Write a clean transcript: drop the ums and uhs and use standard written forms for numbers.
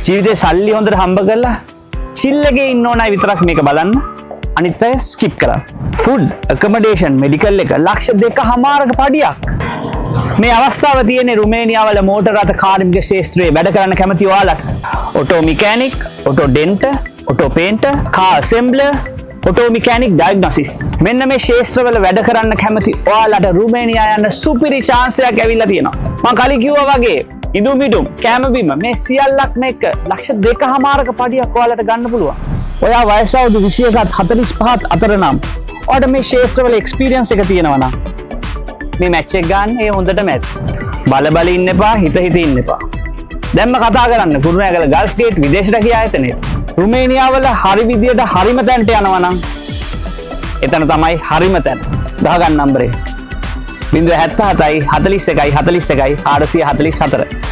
ජීවිතේ සල්ලි හොඳට හම්බ කරලා chill එකේ ඉන්න ඕනයි විතරක් මේක බලන්න. අනිත් අය skip කරන්න. food, accommodation, medical එක ලක්ෂ 2.5ක පඩියක්. මේ අවස්ථාව තියෙන්නේ රුමේනියාව වල මෝටර රථ කාර්මික ක්ෂේත්‍රයේ වැඩ කරන්න කැමති ඔයාලට. Auto mechanic, auto denter, auto painter, car assembler, auto mechanic diagnosis. මෙන්න මේ ක්ෂේත්‍රවල වැඩ කරන්න කැමති ඔයාලට රුමේනියා යන්න සුපිරි chance එකක් ඇවිල්ලා තියෙනවා. මම කලින් කිව්වා වගේ ඉදුම් කෑම බීම මේ සියල්ලක්ම එක්ක ලක්ෂ 2.5ක පඩියක් ඔයාලට ගන්න පුළුවන්. ඔයා වයස අවුරුදු 21ත් 45ත් අතර නම් ඔයාලට මේ ක්ෂේත්‍රවල එක්ස්පීරියන්ස් එක තියෙනවා නම් මේ මැච් එක ගන්න ඒ හොඳටම ඇති. බල ඉන්න එපා, හිත ඉන්න එපා. දැන්ම කතා කරන්න කුරුණෑගල ගල්ෆ් ගේට් විදේශ රැකියා ආයතනයේ. රුමේනියාව වල හරි විදියට හරිම තැනට යනවා නම් එතන තමයි හරිම තැන. ගහගන්න නම්බරේ 077 41 41 444